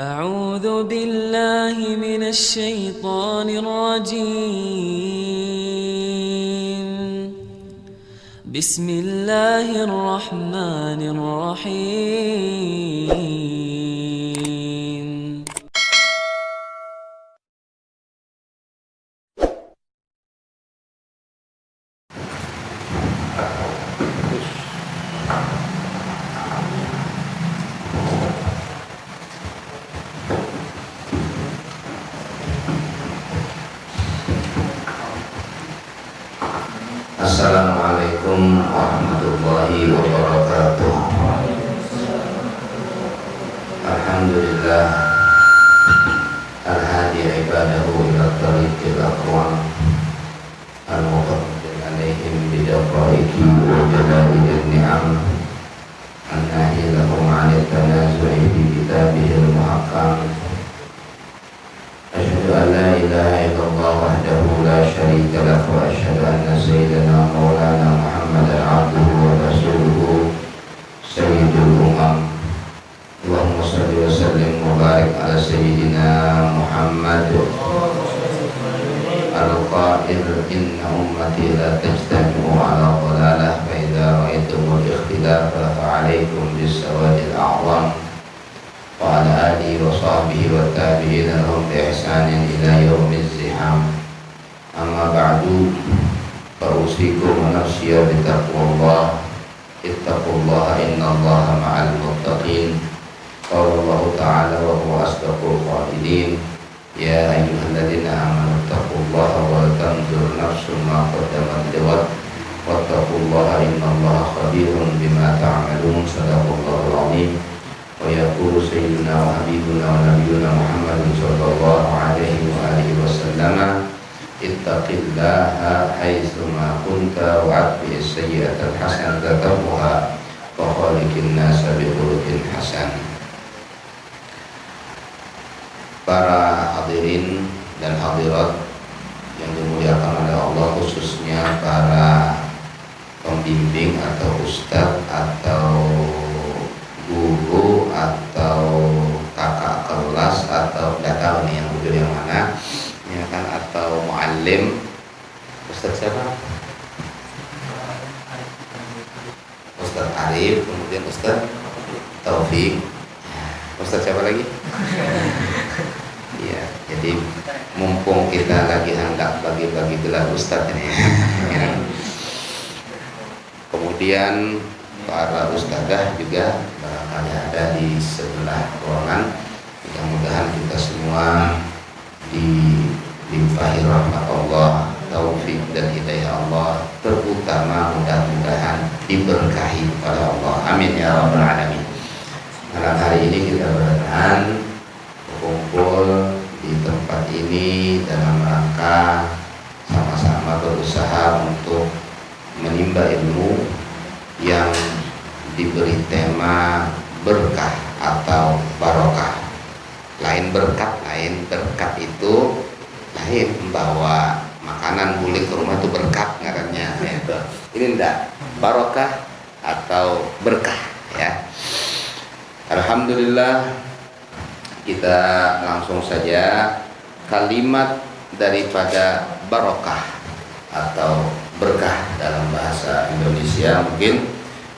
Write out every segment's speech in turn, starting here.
أعوذ بالله من الشيطان الرجيم. بسم الله الرحمن الرحيم. Assalamualaikum warahmatullahi wabarakatuh. Alhamdulillah al-hadi ibadahu ila tariqil aqwam al-muqaddim alaihim bidaqaiqi wa jalailin ni'am an-nahi lahum 'anil tanazu'i bi kitabihil muhakkam. Asyhadu an la ilaha illallah wahdahu la syarika lah wa asyhadu anna sayyidana maulana Muhammadan abduhu wa rasuluhu sayyidul umam. Allahumma shalli wa sallim wa barik ala sayyidina Muhammad al-qa'il inna ummati la tajtami'u ala dhalalah fa idza ra'aytumul ikhtilafa fa 'alaikum bis-sawadil a'zam wa ala alihi wa sahbihi wa tabi'ina lahum bi ihsanin ila yaumiz ziham. Amma ba'du, fa usikum wa nafsi bi taqwallah. Ittaqullaha innallaha ma'al muttaqin. Qala Allah ta'ala wa huwa asdaqul qailin. Ya ayyuhalladzina amanu taqullaha wa tanzur nafsun ma qaddamat lighad wattaqullaha innallaha khabirun bima ta'malun. Shadaqallahul 'azim. Wa yaqulu sayyiduna wa habibuna wa nabiyuna Muhammadin sallallahu alaihi wa alihi wasallam, ittaqillaha haitsu ma kunta wa atbi as-sayyi'ata al-hasanata tamhuha wa khaliqin nasa bi khuluqin hasan. Para hadirin dan hadirat yang dimuliakan oleh Allah, khususnya para pembimbing atau ustadz atau guru atau kakak kelas atau tidak tahu nih yang bujur yang mana ya kan, atau muallim. Ustadz siapa? Ustadz Arif, kemudian Ustadz Taufik, Ustadz siapa lagi? Ya, jadi mumpung kita lagi hendak bagi-bagi gelar Ustadz ini ya. Kemudian para ustadzah juga barangkali ada di sebelah ruangan. Mudah-mudahan kita semua dilimpahi rahmat Allah, taufik dan hidayah Allah, terutama mudah-mudahan diberkahi oleh Allah. Amin ya rabbal alamin. Malam hari ini kita berkenan berkumpul di tempat ini dalam rangka sama-sama berusaha untuk menimba ilmu yang diberi tema berkah atau barokah. Lain berkat, lain berkat itu lain membawa makanan bulik ke rumah itu berkat ngarannya ya. Ini enggak, barokah atau berkah ya. Alhamdulillah, kita langsung saja kalimat daripada barokah atau berkah dalam bahasa Indonesia. Mungkin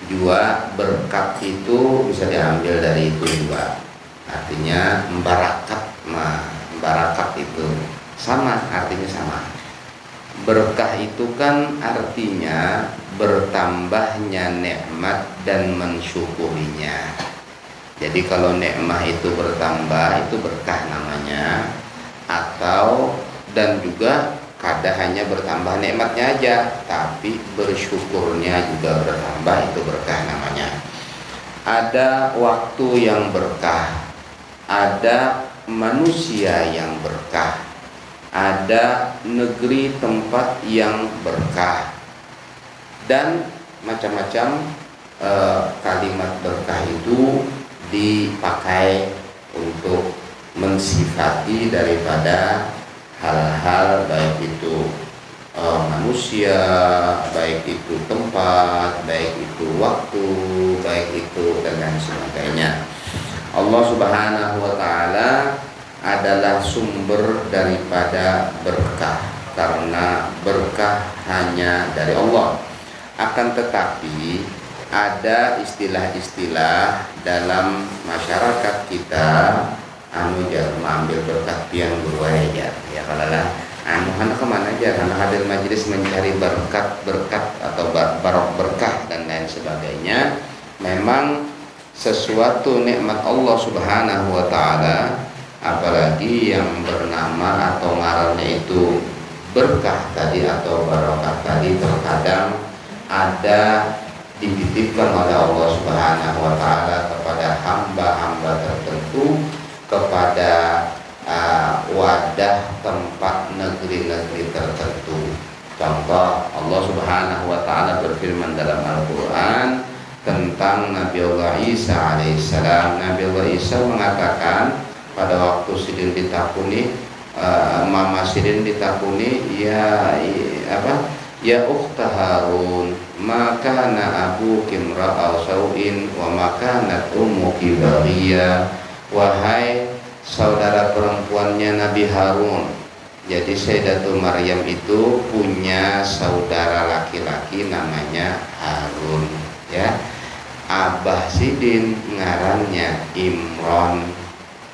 juga berkat itu bisa diambil dari itu juga, artinya membarakat. Nah, membarakat itu sama, artinya sama. Berkah itu kan artinya bertambahnya nikmat dan mensyukurinya. Jadi kalau nikmat itu bertambah, itu berkah namanya. Atau dan juga kada hanya bertambah nikmatnya aja, tapi bersyukurnya juga bertambah, itu berkah namanya. Ada waktu yang berkah, ada manusia yang berkah, ada negeri tempat yang berkah, dan macam-macam kalimat berkah itu dipakai untuk mensifati daripada hal-hal, baik itu manusia, baik itu tempat, baik itu waktu, baik itu dan lain sebagainya. Allah Subhanahu wa taala adalah sumber daripada berkah, karena berkah hanya dari Allah. Akan tetapi ada istilah-istilah dalam masyarakat kita, anu jar mengambil berkat pian guru aja ya, kalau lah anu anak kemana aja, karena hadir majelis mencari berkat atau barok berkah dan lain sebagainya. Memang sesuatu nikmat Allah Subhanahu wa taala, apalagi yang bernama atau ngarannya itu berkah tadi atau barokah tadi, terkadang ada dititipkan oleh Allah Subhanahu wa taala kepada hamba-hamba tertentu, kepada wadah tempat negeri-negeri tertentu. Contoh, Allah Subhanahu wa taala berfirman dalam Al-Qur'an tentang Nabi Allah Isa alaihissalam. Nabi Allah Isa mengatakan pada waktu sidin ditakuni, Mama sidin ditakuni, ya ukhta Harun, maka na abuki imra'a sau'in wa makanat ummuki baghiyya. Wahai saudara perempuannya Nabi Harun, jadi Sayyidatul Maryam itu punya saudara laki-laki namanya Harun ya. Abah sidin ngarannya Imron,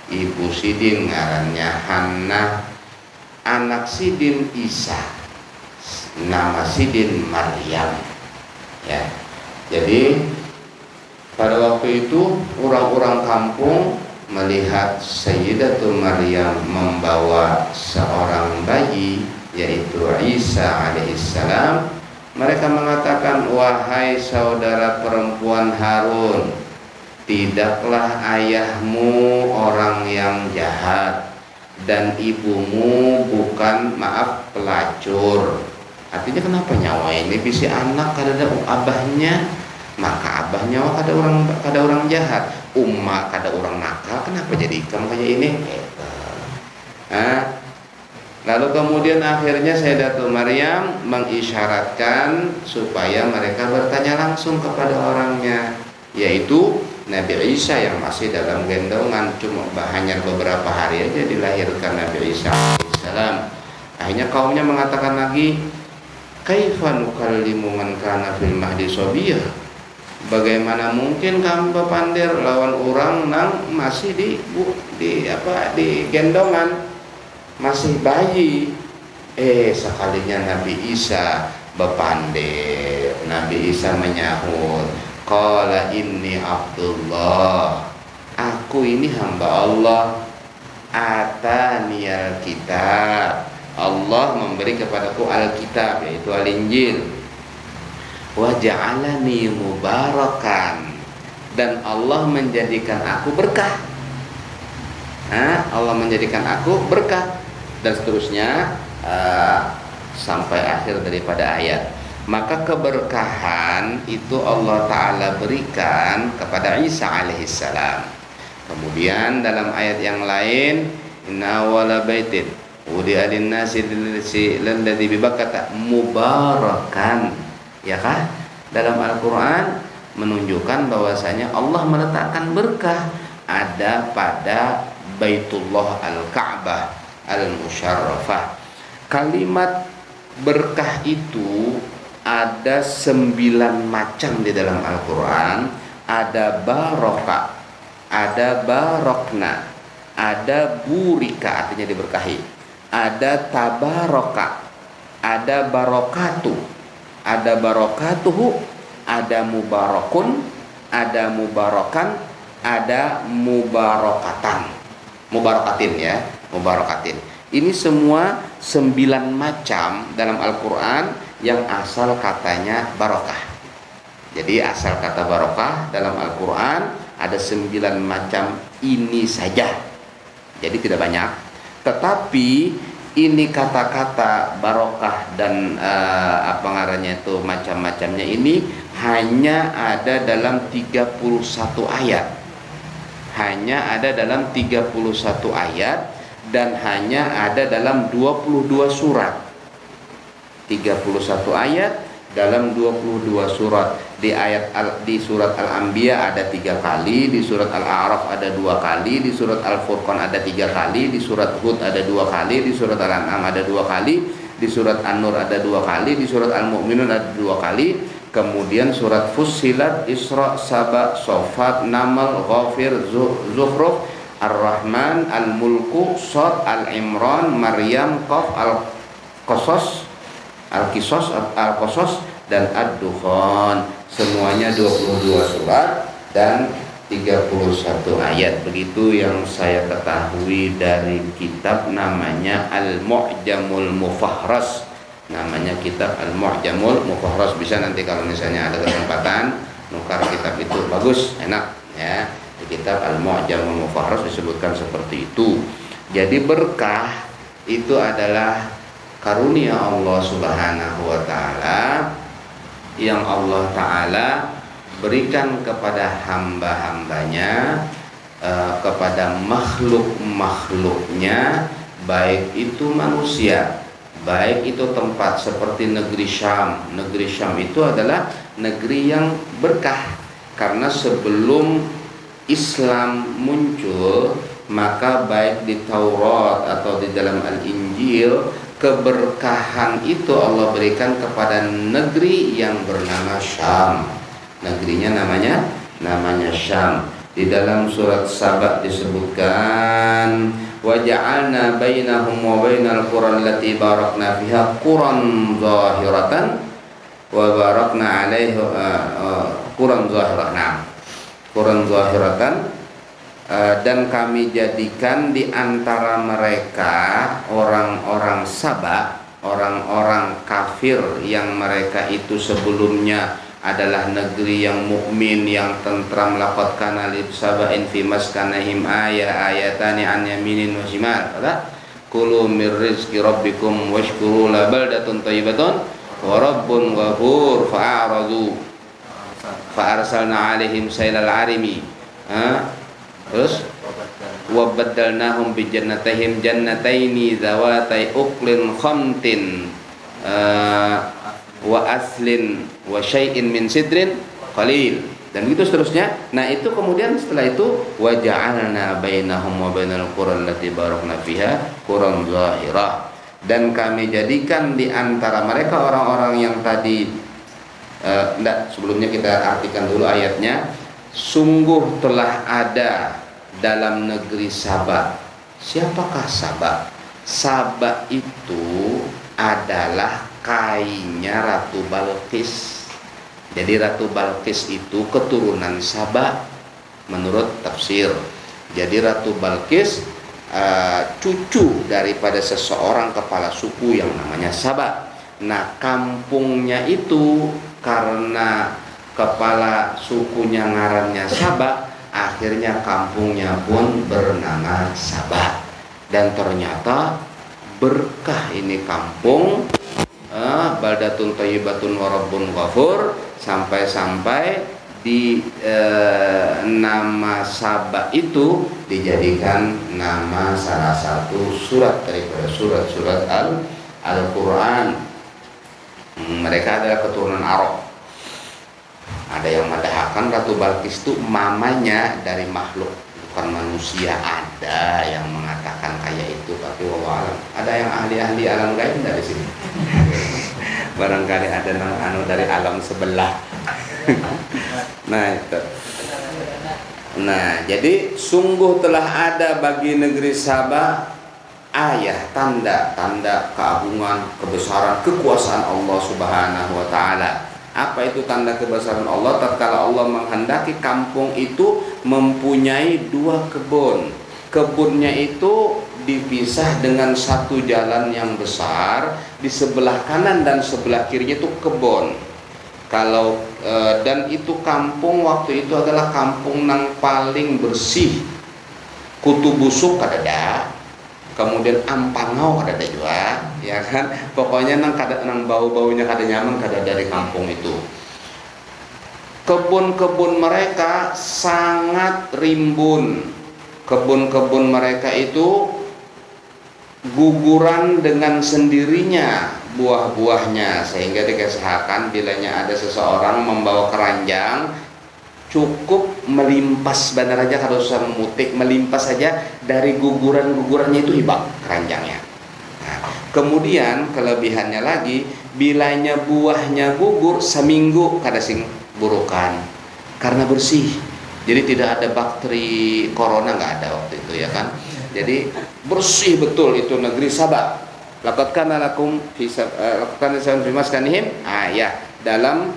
ibu sidin ngarannya Hannah, anak sidin Isa, nama sidin Maryam ya. Jadi pada waktu itu orang-orang kampung melihat Sayyidatul Maryam membawa seorang bayi yaitu Isa alaihissalam. Mereka mengatakan, wahai saudara perempuan Harun, tidaklah ayahmu orang yang jahat dan ibumu bukan, maaf, pelacur. Artinya kenapa nyawa ini bisa anak kada abahnya, maka abahnya kada orang jahat, umma kada orang nakal, kenapa jadi kamu kayak ini? Lalu kemudian akhirnya Sayyidatul Maryam mengisyaratkan supaya mereka bertanya langsung kepada orangnya, yaitu Nabi Isa yang masih dalam gendongan. Cuma hanya beberapa hari aja dilahirkan Nabi Isa alaihissalam. Akhirnya kaumnya mengatakan lagi, kaifa nukallimu man kana fil mahdi sabiyya, bagaimana mungkin kamu bepandir lawan orang nang masih di gendongan, masih bayi. Sekalinya Nabi Isa bepandir, Nabi Isa menyahut, qala inni Abdullah, aku ini hamba Allah, ataniyal kitab, Allah memberi kepadaku Alkitab yaitu Al-Injil, wa ja'alani mubarakan, dan Allah menjadikan aku berkah. Allah menjadikan aku berkah, dan seterusnya sampai akhir daripada ayat. Maka keberkahan itu Allah Ta'ala berikan kepada Isa alaihissalam. Kemudian dalam ayat yang lain, inna awwala baitin wudi'a lin-nasi lalladzi bibakkata mubarakan, ya kah? Dalam Al-Qur'an menunjukkan bahwasanya Allah meletakkan berkah ada pada Baitullah Al-Ka'bah Al-Musyarrafah. Kalimat berkah itu ada 9 macam di dalam Al-Quran. Ada barokah, ada barokna, ada burika artinya diberkahi, ada tabaroka, ada barokatu, ada barokatuhu, ada mubarakun, ada mubarokan, ada mubarokatan, mubarokatin ya, mubarokatin. Ini semua 9 macam dalam Al-Quran yang asal katanya barokah. Jadi asal kata barokah dalam Al-Quran ada 9 macam ini saja. Jadi tidak banyak. Tetapi ini kata-kata barokah dan apa ngarannya itu macam-macamnya ini hanya ada dalam 31 ayat. Hanya ada dalam 31 ayat dan hanya ada dalam 22 surat. 31 ayat dalam 22 surat. Di surat Al-Anbiya ada 3 kali, di surat Al-A'raf ada 2 kali, di surat Al-Furqan ada 3 kali, di surat Hud ada 2 kali, di surat Al-An'am ada 2 kali, di surat An-Nur ada 2 kali, di surat Al-Mu'minun ada 2 kali. Kemudian surat Fussilat, Isra, Saba, Shafat, Naml, Ghafir, Zukhruf, Ar-Rahman, Al-Mulku, Shad, Al-Imran, Maryam, Qaf, Al-Qasas, Al-Qasas dan Ad-Dukhan. Semuanya 22 surat dan 31 ayat. Begitu yang saya ketahui dari kitab namanya Al-Mu'jamul Mufahras. Namanya kitab Al-Mu'jamul Mufahras. Bisa nanti kalau misalnya ada kesempatan nukar kitab itu, bagus, enak ya. Di kitab Al-Mu'jamul Mufahras disebutkan seperti itu. Jadi berkah itu adalah karunia Allah Subhanahu wa taala yang Allah taala berikan kepada hamba-hambanya, kepada makhluk-makhluknya, baik itu manusia, baik itu tempat seperti negeri Syam. Negeri Syam itu adalah negeri yang berkah, karena sebelum Islam muncul, maka baik di Taurat atau di dalam Al-Injil, keberkahan itu Allah berikan kepada negeri yang bernama Syam. Negerinya namanya Syam. Di dalam surat Saba disebutkan, wa ja'alna bainahum wa bainal qura allati barakna fiha quran zahiratan wa barakna 'alaiha quran zahiratan. Quran zahiratan. Dan kami jadikan di antara mereka orang-orang Saba, orang-orang kafir yang mereka itu sebelumnya adalah negeri yang mukmin, yang tentram. Laqad kana li saba'in fi maskanihim ayatani an yaminin wa shimal. Kulu mir rizqi rabbikum washkuru la baldatun thayyibatun wa rabbun ghafur fa'aradu fa arsalna 'alaihim sailal 'arimi. Terus wa baddalnahum bi jannatayhim jannataini zawatai uklin khamtin wa aslin wa syai'in min sidrin qalil, dan gitu seterusnya. Nah, itu kemudian setelah itu wa ja'alna bainahum wa bainal qura allati barakna fiha quran zahirah, dan kami jadikan di antara mereka orang-orang yang tadi sebelumnya kita artikan dulu ayatnya. Sungguh telah ada dalam negeri Saba. Siapakah Saba? Saba itu adalah kainnya Ratu Balqis. Jadi Ratu Balqis itu keturunan Saba menurut tafsir. Jadi Ratu Balqis cucu daripada seseorang kepala suku yang namanya Saba. Nah, kampungnya itu karena kepala sukunya ngarannya Saba, akhirnya kampungnya pun bernama Saba. Dan ternyata berkah ini kampung, baldatun thayyibatun wa rabbun ghafur, sampai-sampai di nama Saba itu dijadikan nama salah satu surat daripada surat-surat Al-Quran. Mereka adalah keturunan Arab. Ada yang mendahkan Ratu Balqis itu mamanya dari makhluk, bukan manusia. Ada yang mengatakan kayak itu, tapi wallahu alam. Ada yang ahli-ahli alam gaib dari sini. Barangkali ada dari alam sebelah. Nah, itu. Nah, jadi sungguh telah ada bagi negeri Saba ayat, tanda-tanda keagungan, kebesaran, kekuasaan Allah Subhanahu wa taala. Apa itu tanda kebesaran Allah? Tatkala Allah menghendaki kampung itu mempunyai 2 kebun. Kebunnya itu dipisah dengan satu jalan yang besar. Di sebelah kanan dan sebelah kirinya itu kebun. Dan itu kampung waktu itu adalah kampung yang paling bersih. Kutu busuk kadada, kemudian ampangau kadada juga, ya kan? Pokoknya nang bau-baunya kada nyaman kada dari kampung itu. Kebun-kebun mereka sangat rimbun. Kebun-kebun mereka itu guguran dengan sendirinya, buah-buahnya, sehingga dikisahkan bilanya ada seseorang membawa keranjang, cukup melimpas benar aja, kalau usah memutik, melimpas saja dari gugurannya itu hibak keranjangnya. Nah, kemudian kelebihannya lagi, bilanya buahnya gugur seminggu kada sing burukan karena bersih. Jadi tidak ada bakteri corona, nggak ada waktu itu ya kan. Jadi bersih betul itu negeri Sabah. Laqad kana lakum fi maskanihim. Ya, dalam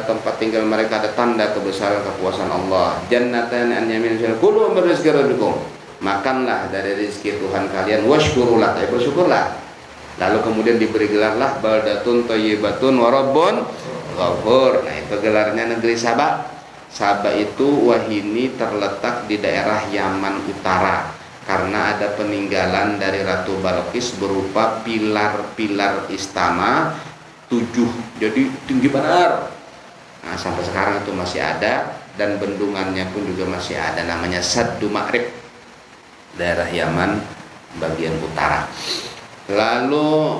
tempat tinggal mereka ada tanda kebesaran kekuasaan Allah. Jannatan an yamin fil kulu min rizqi rabbikum. Makanlah dari rezeki Tuhan kalian, washkurulah, bersyukurlah. Lalu kemudian diberi gelarlah baldatun thayyibatun wa rabbun ghafur. Nah, itu gelarnya negeri Sabah. Sabah itu wahini terletak di daerah Yaman Utara, karena ada peninggalan dari Ratu Balqis berupa pilar-pilar istana 7, jadi tinggi benar. Nah, sampai sekarang itu masih ada, dan bendungannya pun juga masih ada, namanya Saddu Ma'rib, daerah Yaman bagian utara. Lalu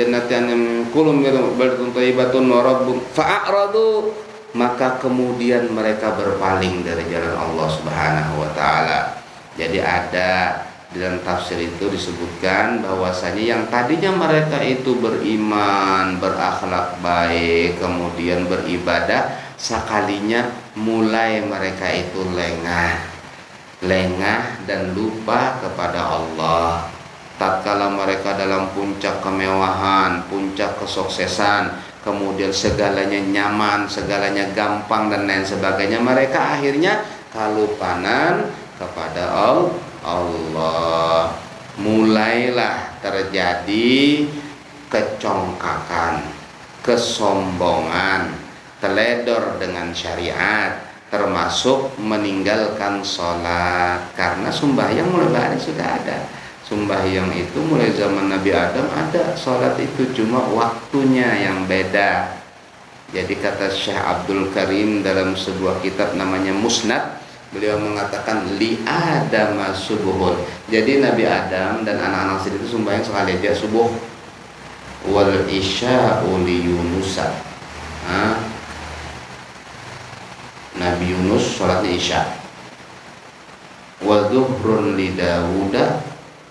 jannatan yang kulum baldatun thayyibatun wa rabbun fa'aradu, maka kemudian mereka berpaling dari jalan Allah Subhanahu wa taala. Jadi ada di dalam tafsir itu disebutkan bahwasanya yang tadinya mereka itu beriman, berakhlak baik, kemudian beribadah, sekalinya mulai mereka itu lengah dan lupa kepada Allah. Tatkala mereka dalam puncak kemewahan, puncak kesuksesan, kemudian segalanya nyaman, segalanya gampang dan lain sebagainya, mereka akhirnya kalupanan kepada Allah. Mulailah terjadi kecongkakan, kesombongan, teledor dengan syariat, termasuk meninggalkan sholat. Karena sembahyang mulai hari sudah ada. Sembahyang itu mulai zaman Nabi Adam ada, sholat itu cuma waktunya yang beda. Jadi kata Syekh Abdul Karim dalam sebuah kitab namanya Musnad, beliau mengatakan li Adam subuhun. Jadi Nabi Adam dan anak-anak itu sembahyang sekali aja subuh. Wal isya'u li Yunusa. Nabi Yunus sholatnya isya. Wa dhuhrun li Dawuda,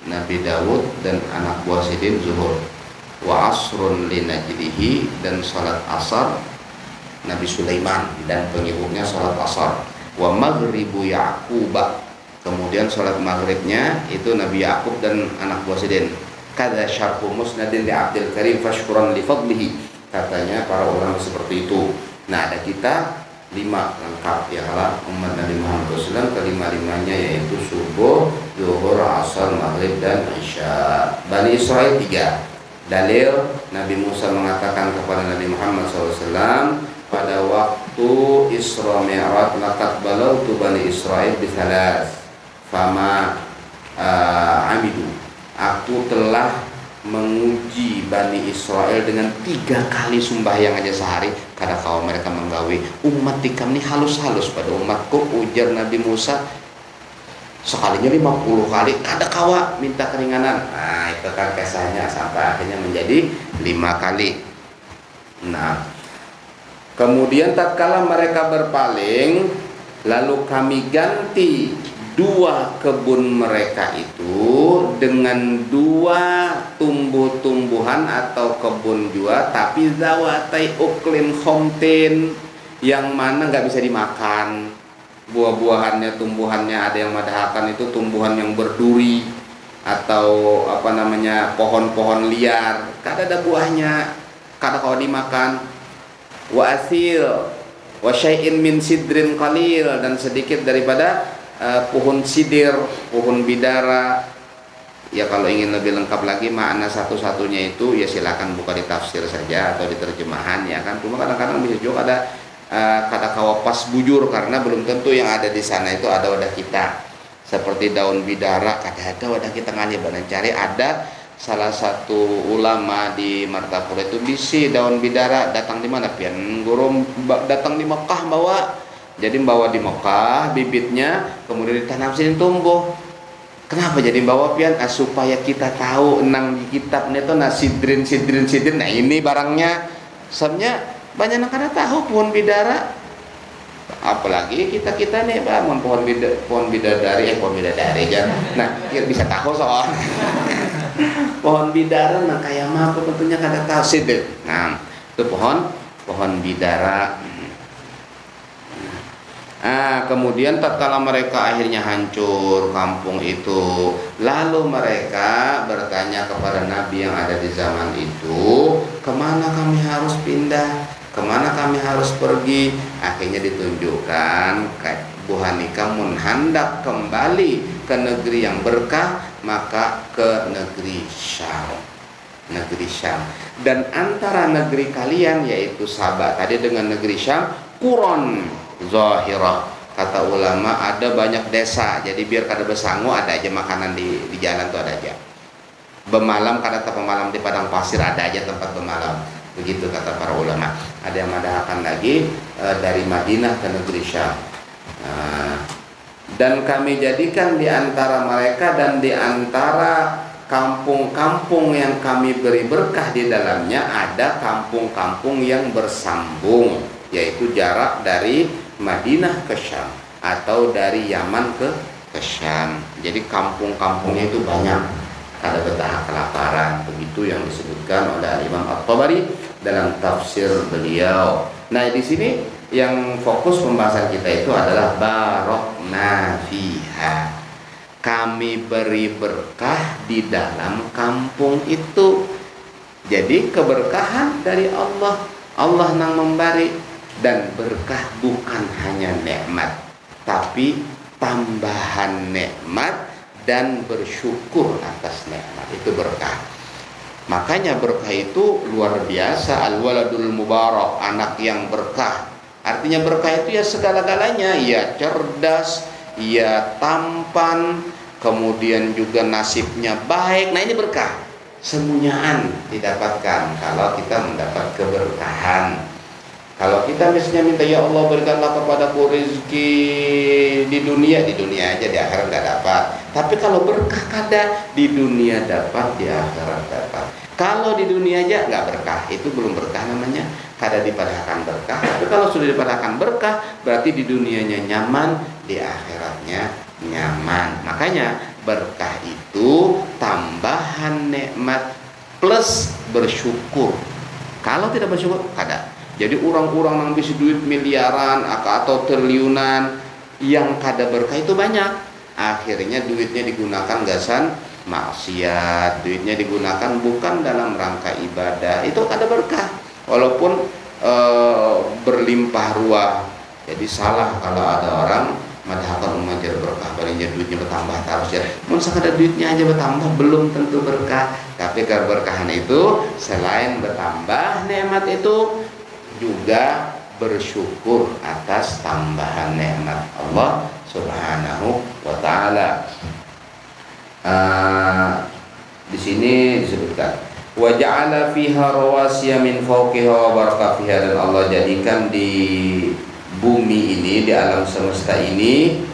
Nabi Dawud dan anak buah Sidin zuhur. Wa asrun li Najdihi, dan salat asar Nabi Sulaiman dan pengikutnya salat asar. Wa maghribu Ya'quba, kemudian salat maghribnya itu Nabi Ya'qub dan anak buah Sidin. Kada syarhu musnadin li Abdul Karim fashkuran li fadlihi, katanya para ulama seperti itu. Nah, ada kita 5 lengkap ya Allah umat Nabi Muhammad SAW, kelima-limanya yaitu subuh, zuhur, asar, maghrib dan isya. Bani Israel 3. Dalil Nabi Musa mengatakan kepada Nabi Muhammad SAW pada waktu Isra Mi'raj, laqad balagtu Bani Israel bisalas fama amidu, aku telah menguji Bani Israel dengan 3 kali sembahyang aja sehari, kada kau mereka menggawi umat tikam ini halus-halus pada umatku, ujar Nabi Musa. Sekalinya 50 kali kada kawa minta keringanan. Nah, itu kan kisahnya sampai akhirnya menjadi 5 kali. Nah, kemudian tatkala mereka berpaling, lalu kami ganti 2 kebun mereka itu dengan 2 tumbuh-tumbuhan atau kebun jua, tapi zawatai uklin khomtin, yang mana nggak bisa dimakan. Buah-buahannya, tumbuhannya ada yang madahakan itu tumbuhan yang berduri atau pohon-pohon liar, kada ada buahnya, kada kau dimakan. Wa asil wa syai'in min sidrin qalil, dan sedikit daripada pohon sidir, pohon bidara. Ya, kalau ingin lebih lengkap lagi makna satu-satunya itu ya silakan buka di tafsir saja atau di terjemahan ya kan. Cuma kadang-kadang bisa juga ada kata kawapas bujur, karena belum tentu yang ada di sana itu ada wadah kita. Seperti daun bidara, kada ada wadah kita ngalih badan cari. Ada salah satu ulama di Martapura itu bisi daun bidara datang di mana pian guru datang di Mekah bawa. Jadi bawa di Mekah bibitnya, kemudian ditanam sini tumbuh. Kenapa jadi bawa pian? Supaya kita tahu nang di kitabnya tuh sidrin. Nah ini barangnya. Sebenarnya banyak yang kada tahu pohon bidara. Apalagi kita nih bangun pohon bidadari kan. Nah bisa tahu soal pohon bidara. Nah kayak apa tentunya kada tahu sidrin. Nah itu pohon bidara. Kemudian tatkala mereka akhirnya hancur kampung itu, lalu mereka bertanya kepada Nabi yang ada di zaman itu, kemana kami harus pindah, kemana kami harus pergi. Akhirnya ditunjukkan Bu Hanika hendak kembali ke negeri yang berkah, maka ke negeri Syam. Dan antara negeri kalian yaitu Sabah tadi dengan negeri Syam, Quron Zahirah. Kata ulama ada banyak desa, jadi biar kada bersangu ada aja makanan di jalan tuh ada aja. Bemalam kada tempat pemalam di padang pasir ada aja tempat bemalam. Begitu kata para ulama. Ada yang mendahkan lagi dari Madinah ke negeri Syam. Dan kami jadikan di antara mereka dan di antara kampung-kampung yang kami beri berkah di dalamnya ada kampung-kampung yang bersambung, yaitu jarak dari Madinah ke Syam atau dari Yaman ke Syam. Jadi kampung-kampungnya itu banyak, kada betah kelaparan. Begitu yang disebutkan oleh Imam At-Tabari dalam tafsir beliau. Nah di sini yang fokus pembahasan kita itu adalah barokna fiha. Kami beri berkah di dalam kampung itu. Jadi keberkahan dari Allah. Allah nang memberi. Dan berkah bukan hanya nikmat, tapi tambahan nikmat dan bersyukur atas nikmat itu berkah. Makanya berkah itu luar biasa. Al-waladul mubarak, anak yang berkah. Artinya berkah itu ya segala-galanya, ya cerdas, ya tampan, kemudian juga nasibnya baik. Nah ini berkah. Semuanyaan didapatkan kalau kita mendapat keberkahan. Kalau kita misalnya minta, ya Allah berikanlah kepadaku rezeki di dunia aja, di akhirat nggak dapat. Tapi kalau berkah kada, di dunia dapat, di akhirat dapat. Kalau di dunia aja nggak berkah, itu belum berkah namanya, kada dipadahkan berkah. Tapi kalau sudah dipadahkan berkah, berarti di dunianya nyaman, di akhiratnya nyaman. Makanya berkah itu tambahan nikmat plus bersyukur. Kalau tidak bersyukur, kada. Jadi orang-orang yang bisa duit miliaran atau triliunan yang kada berkah itu banyak. Akhirnya duitnya digunakan gasan maksiat, duitnya digunakan bukan dalam rangka ibadah. Itu kada berkah. Walaupun berlimpah ruah. Jadi salah kalau ada orang madhakan umajar berkah, palingnya duitnya bertambah terus ya. Mun sakada duitnya aja bertambah belum tentu berkah. Tapi keberkahan itu selain bertambah nikmat itu juga bersyukur atas tambahan nikmat Allah Subhanahu wa taala. Di sini disebutkan wa ja'ala fiha rawasiya min fawqiha wa baraka fiha, dan Allah jadikan di bumi ini, di alam semesta ini,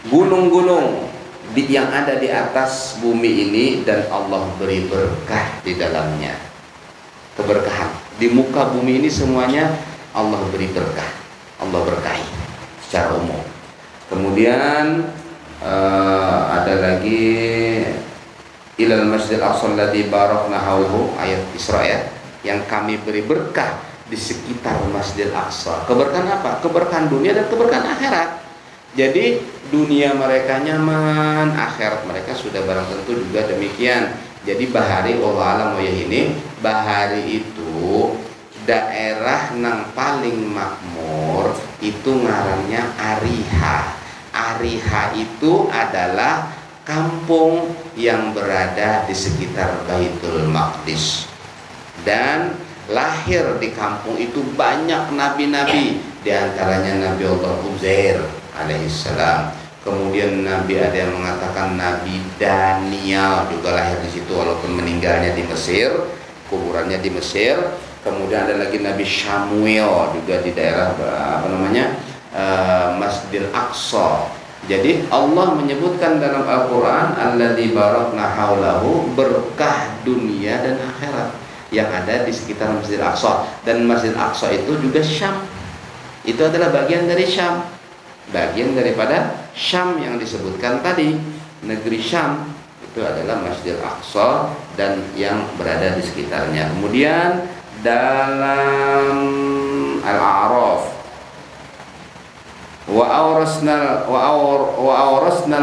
gunung-gunung yang ada di atas bumi ini, dan Allah beri berkah di dalamnya. Keberkahan di muka bumi ini semuanya Allah beri berkah, Allah berkahi secara umum. Kemudian ada lagi ilal masjidil aqsa alladzi barakna haulahu, ayat Isra ya, yang kami beri berkah di sekitar Masjidil Aqsa. Keberkahan apa? Keberkahan dunia dan keberkahan akhirat. Jadi dunia mereka nyaman, akhirat mereka sudah barang tentu juga demikian. Jadi Bahari, Allah alam ya ini, Bahari itu daerah nang paling makmur itu ngarannya Ariha. Ariha itu adalah kampung yang berada di sekitar Baitul Maqdis. Dan lahir di kampung itu banyak nabi-nabi, di antaranya Nabi Allah Uzair alaihissalam. Kemudian Nabi ada yang mengatakan Nabi Daniel juga lahir di situ, walaupun meninggalnya di Mesir, kuburannya di Mesir. Kemudian ada lagi Nabi Samuel juga di daerah Masjidil Aqsa. Jadi Allah menyebutkan dalam Al-Quran alladzi barakna haulahu, berkah dunia dan akhirat yang ada di sekitar Masjidil Aqsa. Dan Masjidil Aqsa itu juga Syam, itu adalah bagian dari Syam, bagian daripada Syam yang disebutkan tadi. Negeri Syam itu adalah Masjidil Aqsa dan yang berada di sekitarnya. Kemudian dalam Al-A'raf, wa awrasnal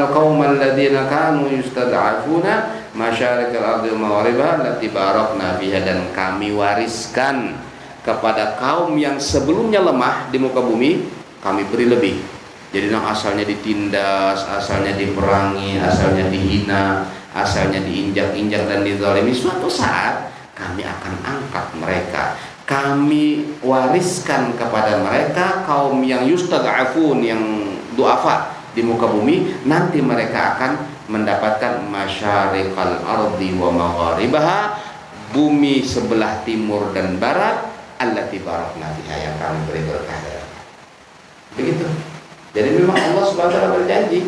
qaumal ladzina kanu yustad'afuna masyarikal ardi maghribaha allati barakna fiha, dan kami wariskan kepada kaum yang sebelumnya lemah di muka bumi, kami beri lebih. Jadi yang asalnya ditindas, asalnya diperangi, asalnya dihina, asalnya diinjak-injak dan dizalimi, suatu saat kami akan angkat mereka. Kami wariskan kepada mereka kaum yang yustad'afun, yang du'afa di muka bumi. Nanti mereka akan mendapatkan masyarikal ardi wa magharibaha, bumi sebelah timur dan barat, allati barakna fiha, yang kami beri berkah. Begitu. Jadi memang Allah Subhanahu wa taala berjanji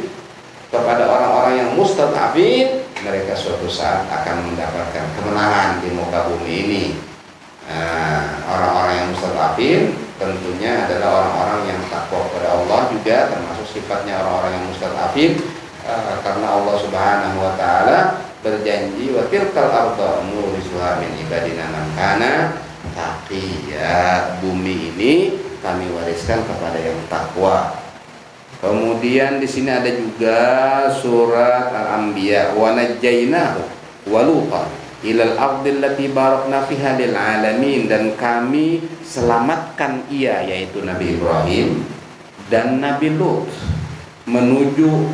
kepada orang-orang yang mustad'afin, mereka suatu saat akan mendapatkan kemenangan di muka bumi ini. Orang-orang yang mustad'afin tentunya adalah orang-orang yang takwa kepada Allah juga, termasuk sifatnya orang-orang yang mustad'afin, karena Allah Subhanahu wa taala berjanji wa tilkal arda nurisuha min ibadina man kana taqiyya, bumi ini kami wariskan kepada yang takwa. Kemudian di sini ada juga surat Al-Anbiya, wa najjaynahu wa lutan ilal ardil lati barakna fiha lil alamin, dan kami selamatkan ia, yaitu Nabi Ibrahim dan Nabi Lut, menuju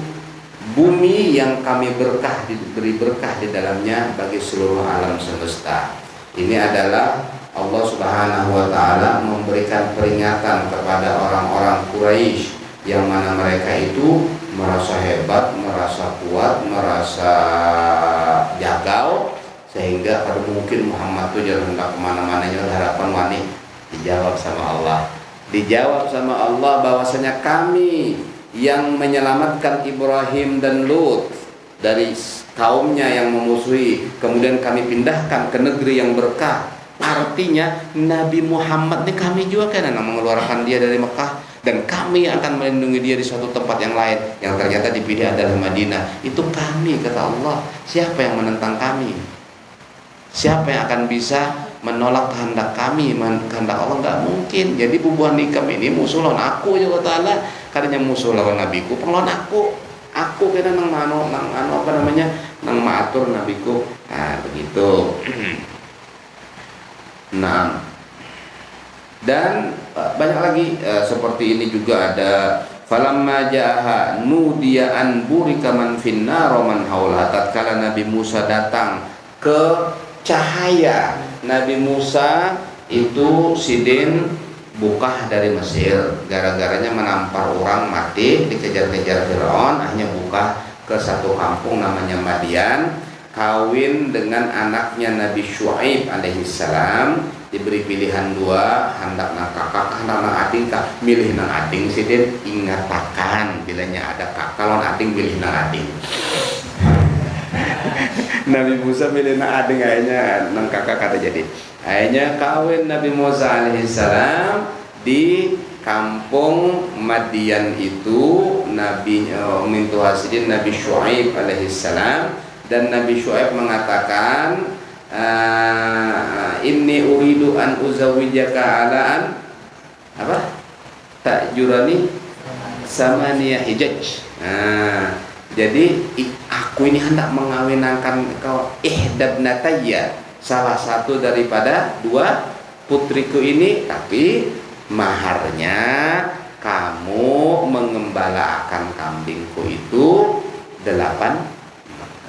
bumi yang kami beri berkah di dalamnya bagi seluruh alam semesta. Ini adalah Allah Subhanahu wa taala memberikan peringatan kepada orang-orang Quraisy yang mana mereka itu merasa hebat, merasa kuat, merasa jagal, sehingga kalau mungkin Muhammad itu jangan hendak kemana-mana, harapan wani dijawab sama Allah. Dijawab sama Allah bahwasanya kami yang menyelamatkan Ibrahim dan Lut dari kaumnya yang memusuhi, kemudian kami pindahkan ke negeri yang berkah. Artinya Nabi Muhammad ini kami juga kan yang mengeluarkan dia dari Mekah, dan kami akan melindungi dia di suatu tempat yang lain, yang ternyata dipilih adalah Madinah. Itu kami, kata Allah. Siapa yang menentang kami? Siapa yang akan bisa menolak kehendak kami, kehendak Allah? Nggak mungkin. Jadi bubuhan nikam ini musuh lawan aku juga ta'ala. Karena musuh lawan nabiku, penglawan aku kira nang apa namanya, nang maatur nabiku. Nah begitu. Nah, dan banyak lagi seperti ini juga ada. Falamma ja'aha nudiya an burika man finnar wa man haulaha. Tatkala Nabi Musa datang ke cahaya, Nabi Musa itu sidin bukah dari Mesir, gara-garanya menampar orang mati, dikejar-kejar Firaun, akhirnya bukah ke satu kampung namanya Madian, kawin dengan anaknya Nabi Syuaib alaihissalam, diberi pilihan dua, hendak nang kakak, hendak nang ading, milih nang ading sidin, ingatakan bilanya ada kakak lawan ading, pilih nang ading. Nabi Musa milih nang ading, akhirnya nang kakak kata jadi. Akhirnya kawin Nabi Musa alaihissalam di kampung Madian itu Nabi mintu hasidin Nabi Syuaib alaihissalam, dan Nabi Syuaib mengatakan inni uridu an uzawijaka alaan apa ta'jurani samaniya hijaj. Jadi aku ini hendak mengawinkan kau ihdabnatayya, salah satu daripada dua putriku ini, tapi maharnya kamu mengembalakan kambingku itu 8.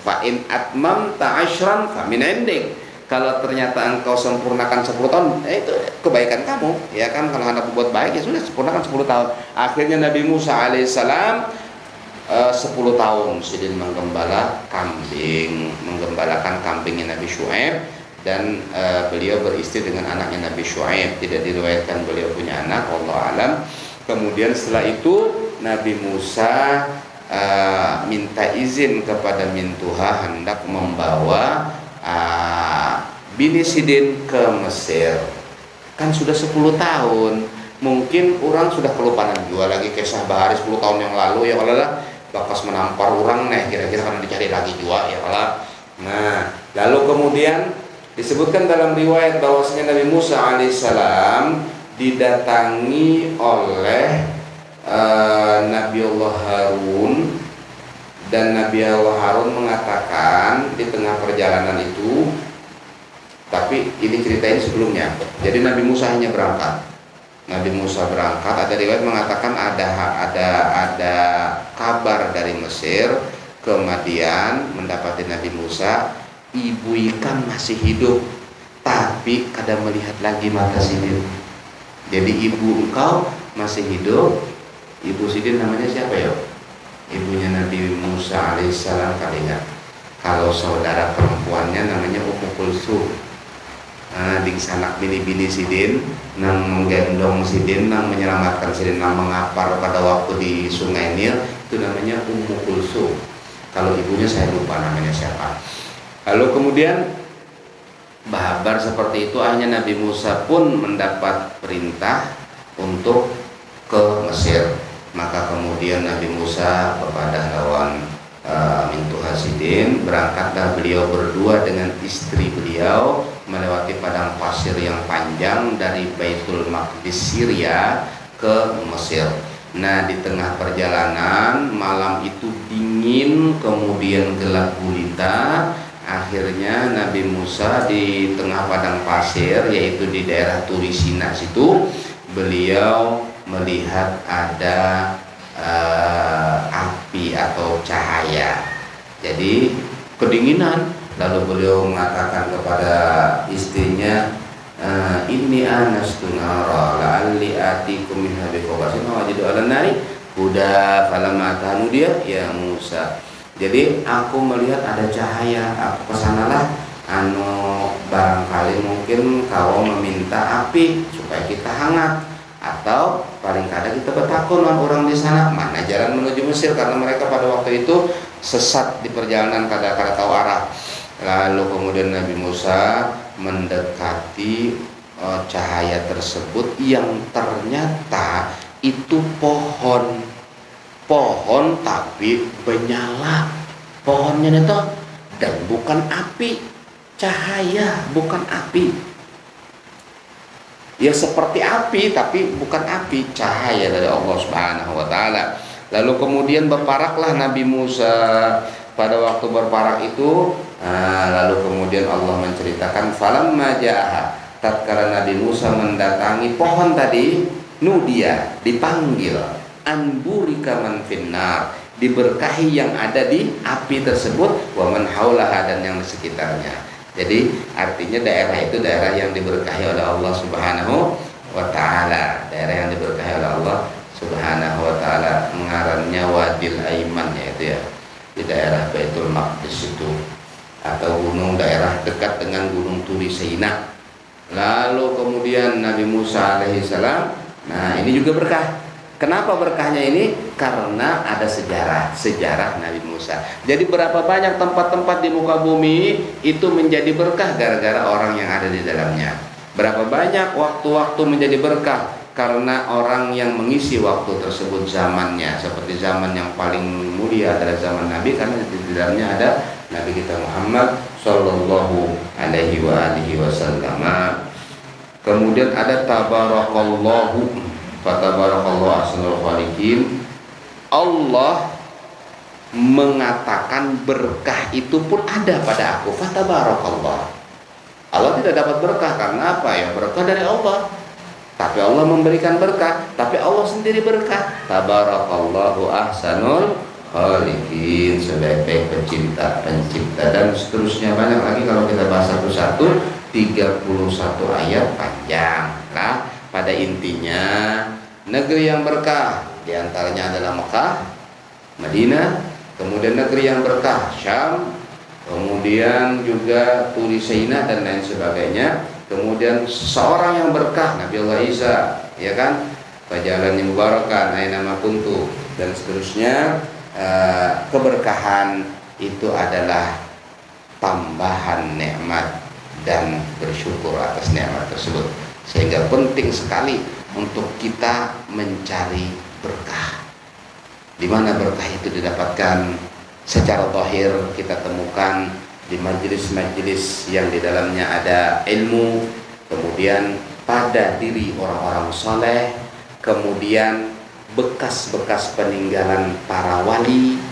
Fa in atmamta 'ashran fa min 'indik. Kalau ternyata engkau sempurnakan 10 tahun, itu kebaikan kamu, ya kan? Kalau hendak berbuat baik ya sudah, sempurnakan 10 tahun. Akhirnya Nabi Musa alaihissalam 10 tahun sidin menggembalakan kambingnya Nabi Syuaib, dan beliau beristri dengan anaknya Nabi Syuaib. Tidak diriwayatkan beliau punya anak, wallahu alam. Kemudian setelah itu Nabi Musa minta izin kepada Mintuha hendak membawa bini Sidin ke Mesir. Kan sudah 10 tahun. Mungkin orang sudah kelupaan juga lagi kisah bahari 10 tahun yang lalu ya kalau lah bakas menampar orang nih kira-kira karena dicari lagi juga ya kalau. Nah, lalu kemudian disebutkan dalam riwayat bahwasanya Nabi Musa alaihissalam didatangi oleh Nabi Allah Harun, dan Nabi Allah Harun mengatakan di tengah perjalanan itu, tapi ini ceritanya sebelumnya. Jadi Nabi Musa hanya berangkat. Nabi Musa berangkat, ada riwayat mengatakan ada kabar dari Mesir ke Madian mendapati Nabi Musa, ibu ikan masih hidup, tapi kadang melihat lagi mata Sidin. Jadi ibu engkau masih hidup. Ibu Sidin namanya siapa ya? Ibunya Nabi Musa alaihissalam kali ya. Kalau saudara perempuannya namanya Ummu Kulsum. Di sanak bini-bini Sidin nang menggendong Sidin, nang menyelamatkan Sidin, nang mengapar pada waktu di Sungai Nil, itu namanya Ummu Kulsum. Kalau ibunya saya lupa namanya siapa. Lalu kemudian kabar seperti itu, akhirnya Nabi Musa pun mendapat perintah untuk ke Mesir. Maka kemudian Nabi Musa kepada lawan Mintuha Sidin, berangkatlah beliau berdua dengan istri beliau melewati padang pasir yang panjang dari Baitul Maqdis Syria ke Mesir. Nah, di tengah perjalanan malam itu dingin, kemudian gelap gulita. Akhirnya Nabi Musa di tengah padang pasir, yaitu di daerah Turisina situ, beliau melihat ada api atau cahaya. Jadi kedinginan. Lalu beliau mengatakan kepada istrinya, inni anastu nara la'alli atikum min habiqabasin wajidu ala nari huda falamma atanu dia ya Musa. Jadi aku melihat ada cahaya, aku kesanalah, barangkali mungkin kau meminta api supaya kita hangat, atau paling kadang kita bertakun orang di sana mana jalan menuju Mesir, karena mereka pada waktu itu sesat di perjalanan kada tahu arah. Lalu kemudian Nabi Musa mendekati cahaya tersebut yang ternyata itu pohon tapi menyala pohonnya itu, dan bukan api, cahaya bukan api. Ya seperti api tapi bukan api, cahaya dari Allah Subhanahu wa taala. Lalu kemudian berparaklah Nabi Musa. Pada waktu berparak itu, lalu kemudian Allah menceritakan falamma jaaha, tatkala Nabi Musa mendatangi pohon tadi, nudia, dipanggil, anburika man finnar, diberkahi yang ada di api tersebut, wa man haulaha, dan yang di sekitarnya. Jadi artinya daerah itu daerah yang diberkahi oleh Allah Subhanahu wa taala, daerah yang diberkahi oleh Allah Subhanahu wa taala. Mengarannya Wadil Aiman, yaitu ya di daerah Baitul Maqdis itu, atau gunung daerah dekat dengan Gunung Turi Saina. Lalu kemudian Nabi Musa alaihissalam, nah ini juga berkah. Kenapa berkahnya ini? Karena ada sejarah Nabi Musa. Jadi berapa banyak tempat-tempat di muka bumi itu menjadi berkah gara-gara orang yang ada di dalamnya. Berapa banyak waktu-waktu menjadi berkah karena orang yang mengisi waktu tersebut zamannya. Seperti zaman yang paling mulia adalah zaman Nabi, karena di dalamnya ada Nabi kita Muhammad Sallallahu Alaihi Wasallam. Kemudian ada tabarakallahu fatabarakallahu ahsanul khaliqin. Allah mengatakan berkah itu pun ada pada aku, fatabarakallah. Allah tidak dapat berkah karena apa ya? Berkah dari Allah. Tapi Allah memberikan berkah, tapi Allah sendiri berkah. Tabarakallahu ahsanul khaliqin, sebaik-baik pencipta, dan seterusnya banyak lagi kalau kita bahas satu-satu. 31 ayat panjang. Nah, pada intinya negeri yang berkah diantaranya adalah Mekah, Madinah, kemudian negeri yang berkah Syam, kemudian juga Turi Saina dan lain sebagainya. Kemudian seorang yang berkah Nabi Allah Isa, ya kan, fajalan mubarakkan aina ma kuntu, dan seterusnya. keberkahan itu adalah tambahan nikmat dan bersyukur atas nikmat tersebut. Sehingga penting sekali untuk kita mencari berkah. Di mana berkah itu didapatkan? Secara zahir kita temukan di majelis-majelis yang di dalamnya ada ilmu, kemudian pada diri orang-orang soleh, kemudian bekas-bekas peninggalan para wali,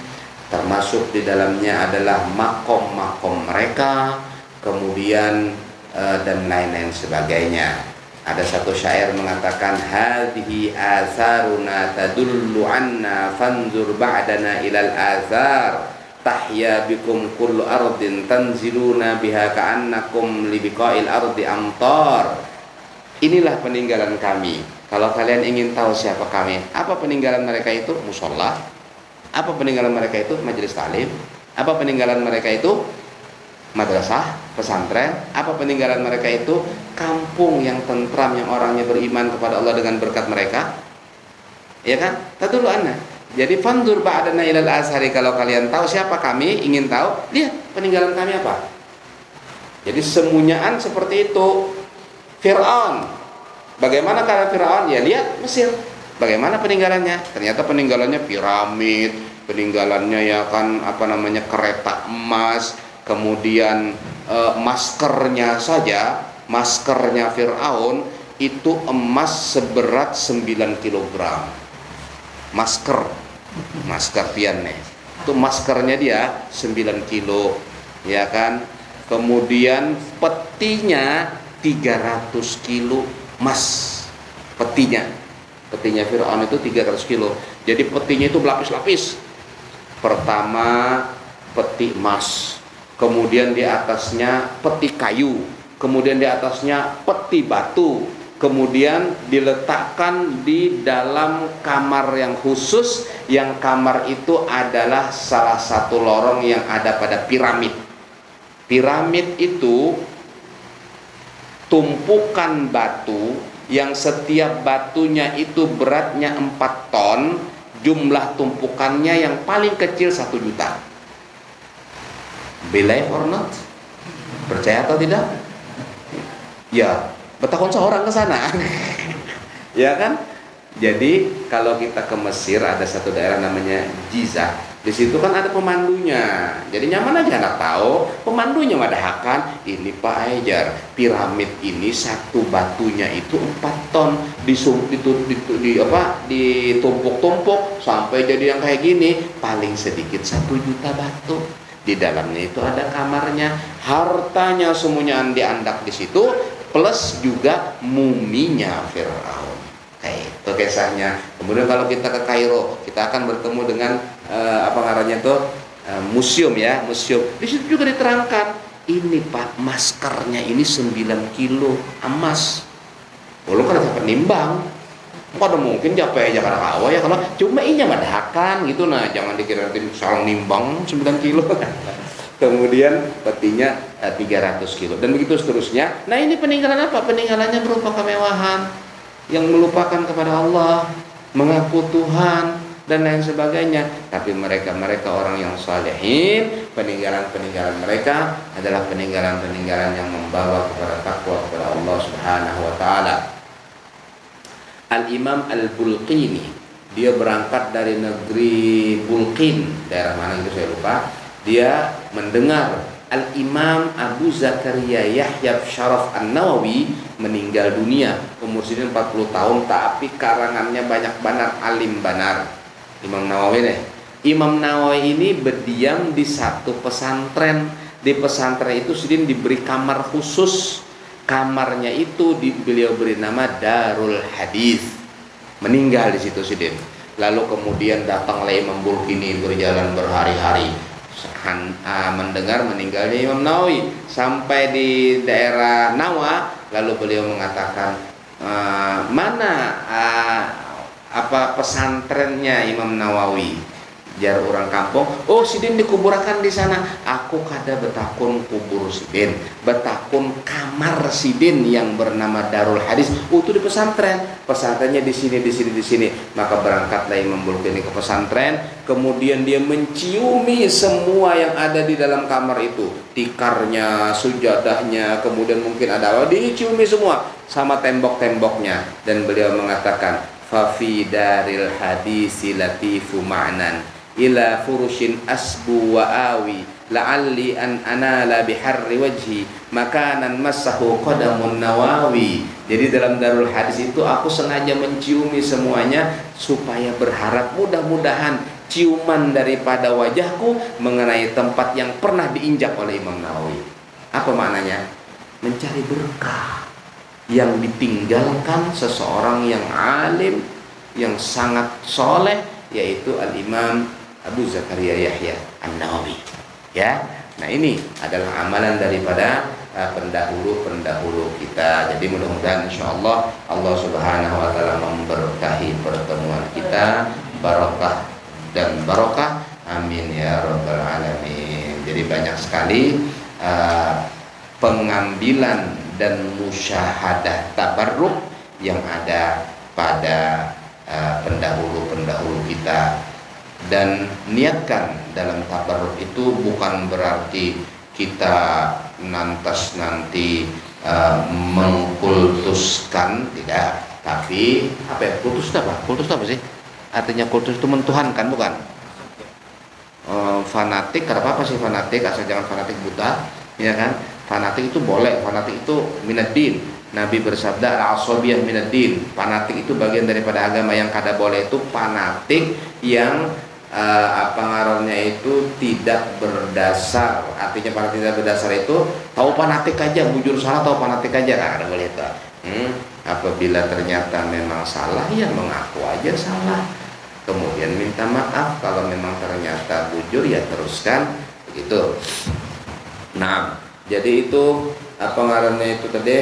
termasuk di dalamnya adalah makom-makom mereka, kemudian dan lain-lain sebagainya. Ada satu syair mengatakan, hadhihi atharuna tadullu anna fanzur ba'dana ilal athar tahya bikum kullu ardin tanziluna biha ka'annakum libiqa'il ardi amtar. Inilah peninggalan kami. Kalau kalian ingin tahu siapa kami, apa peninggalan mereka itu? Musola. Apa peninggalan mereka itu? Majelis taklim. Apa peninggalan mereka itu? Madrasah, pesantren. Apa peninggalan mereka itu? Kampung yang tentram, yang orangnya beriman kepada Allah dengan berkat mereka. Ya kan? Tadullu anna. Jadi fanzur ba'dana ilal azhari, kalau kalian tahu siapa kami, ingin tahu, lihat peninggalan kami apa. Jadi semunyaan seperti itu. Fir'aun, bagaimana keadaan Fir'aun? Ya lihat Mesir, bagaimana peninggalannya? Ternyata peninggalannya piramid, peninggalannya ya kan kereta emas, kemudian maskernya saja, maskernya Fir'aun itu emas seberat 9 kg. Masker piannya itu maskernya dia 9 kilo, ya kan. Kemudian petinya 300 kilo emas. Petinya Fir'aun itu 300 kilo. Jadi petinya itu berlapis-lapis. Pertama peti emas, kemudian di atasnya peti kayu, kemudian di atasnya peti batu, kemudian diletakkan di dalam kamar yang khusus, yang kamar itu adalah salah satu lorong yang ada pada piramid. Piramid itu tumpukan batu yang setiap batunya itu beratnya 4 ton, jumlah tumpukannya yang paling kecil 1 juta. Believe or not? Percaya atau tidak? Ya, bertahun seorang ke sana. Ya kan? Jadi kalau kita ke Mesir, ada satu daerah namanya Giza. Di situ kan ada pemandunya. Jadi nyaman aja anak tahu. Pemandunya madahakan, ini Pak Ejar, piramid ini satu batunya itu 4 ton, ditumpuk-tumpuk sampai jadi yang kayak gini, paling sedikit 1 juta batu. Di dalamnya itu ada kamarnya, hartanya semuanya diandak di situ, plus juga muminya Fir'aun. Kayak itu kisahnya. Kemudian kalau kita ke Kairo, kita akan bertemu dengan museum ya, museum. Di situ juga diterangkan, ini Pak, maskernya ini 9 kilo emas. Belum kan dapat nimbang. Ada mungkin capek aja karena kawa ya, kalau cuma ini madahakan gitu, nah jangan dikira nanti salah nimbang 9 kilo. Kemudian petinya 300 kilo dan begitu seterusnya. Nah ini peninggalan apa? Peninggalannya berupa kemewahan, yang melupakan kepada Allah, mengaku Tuhan dan lain sebagainya. Tapi mereka orang yang salihin, peninggalan mereka adalah peninggalan yang membawa kepada takwa kepada Allah Subhanahu wa taala. Al-Imam Al-Bulqini, dia berangkat dari negeri Bulqin, daerah mana itu saya lupa. Dia mendengar Al-Imam Abu Zakaria Yahya Syaraf An-Nawawi meninggal dunia, umur 40 tahun, tapi karangannya banyak banar, alim banar. Imam Nawawi ini berdiam di satu pesantren. Di pesantren itu Sidin diberi kamar khusus. Kamarnya itu beliau beri nama Darul Hadis. Meninggal di situ Sidin. Lalu kemudian datanglah Imam Bulqini berjalan berhari-hari mendengar meninggalnya Imam Nawawi. Sampai di daerah Nawa, lalu beliau mengatakan, mana pesantrennya Imam Nawawi? jar orang kampung, oh sidin dikuburakan di sana. Aku kada betakun kubur sidin, betakun kamar sidin yang bernama Darul Hadis. Itu di pesantren, pesantrennya di sini, di sini, di sini. Maka berangkatlah Imam Bulkini ke pesantren, kemudian dia menciumi semua yang ada di dalam kamar itu, tikarnya, sujadahnya, kemudian mungkin ada apa, diciumi semua sama tembok-temboknya, dan beliau mengatakan, fafi daril hadisi latifu ma'nan ila furushin asbu wa awi la'alli an anala biharri wajhi makanan masahu qadamun nawawi. Jadi dalam Darul Hadis itu aku sengaja menciumi semuanya supaya berharap mudah-mudahan ciuman daripada wajahku mengenai tempat yang pernah diinjak oleh Imam Nawawi. Apa maknanya? Mencari berkah yang ditinggalkan seseorang yang alim, yang sangat soleh, yaitu Al-Imam Abu Zakaria Yahya An-Nawawi. Ya, nah ini adalah amalan daripada pendahulu kita. Jadi mudah-mudahan insyaallah Allah Subhanahu wa taala memberkahi pertemuan kita, barokah dan barokah. Amin ya rabbal alamin. Jadi banyak sekali pengambilan dan musyahadah tabarruk yang ada pada pendahulu-pendahulu kita. Dan niatkan dalam tabarruk itu bukan berarti kita nanti mengkultuskan, tidak. Tapi apa ya, kultus apa? Kultus apa sih? Artinya kultus itu mentuhankan, bukan? Fanatik, apa sih fanatik? Asal jangan fanatik buta, ya kan? Fanatik itu boleh, fanatik itu minaddin. Nabi bersabda al-asabiyah minaddin. Fanatik itu bagian daripada agama. Yang kada boleh itu fanatik yang itu tidak berdasar. Artinya fanatik tidak berdasar itu tahu fanatik aja, bujur salah tahu fanatik aja, kada boleh itu. Apabila ternyata memang salah, ya mengaku aja salah, kemudian minta maaf. Kalau memang ternyata bujur, ya teruskan begitu. Nah, jadi itu itu tadi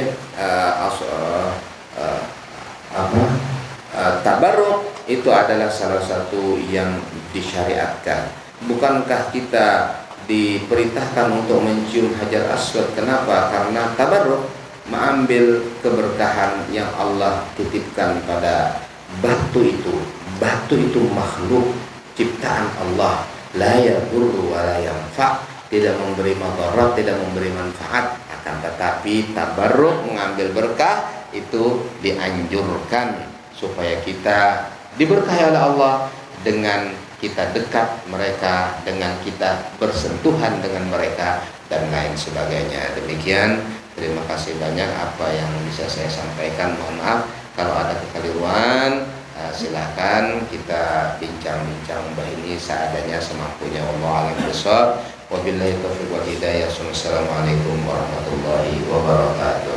tabarruk itu adalah salah satu yang disyariatkan. Bukankah kita diperintahkan untuk mencium Hajar Aswad? Kenapa? Karena tabarruk, mengambil keberkahan yang Allah titipkan pada batu itu. Batu itu makhluk ciptaan Allah, la yadurru wa la yanfa', tidak memberi madarat, tidak memberi manfaat. Akan tetapi tabarruk, mengambil berkah, itu dianjurkan supaya kita diberkahi oleh Allah dengan kita dekat mereka, dengan kita bersentuhan dengan mereka, dan lain sebagainya. Demikian, terima kasih banyak apa yang bisa saya sampaikan. Mohon maaf kalau ada kekeliruan. Silakan kita bincang-bincang ini seadanya semampunya. Allah alam bishawab. Wabillahi taufiq wal hidayah. Assalamualaikum warahmatullahi wabarakatuh.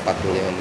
45